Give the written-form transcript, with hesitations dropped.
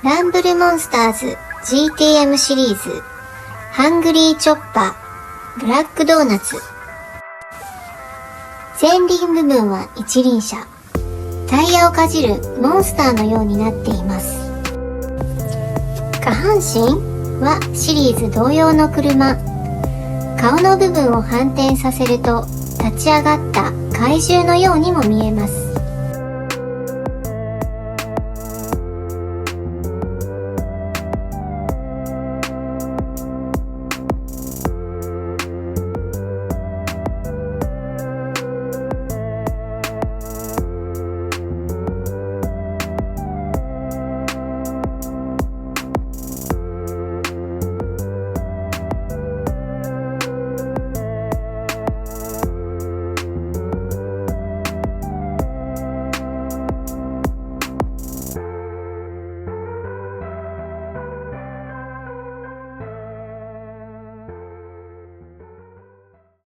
ランブルモンスターズ GTM シリーズ、ハングリーチョッパー、ブラックドーナツ。前輪部分は一輪車。タイヤをかじるモンスターのようになっています。下半身はシリーズ同様の車。顔の部分を反転させると立ち上がった怪獣のようにも見えます。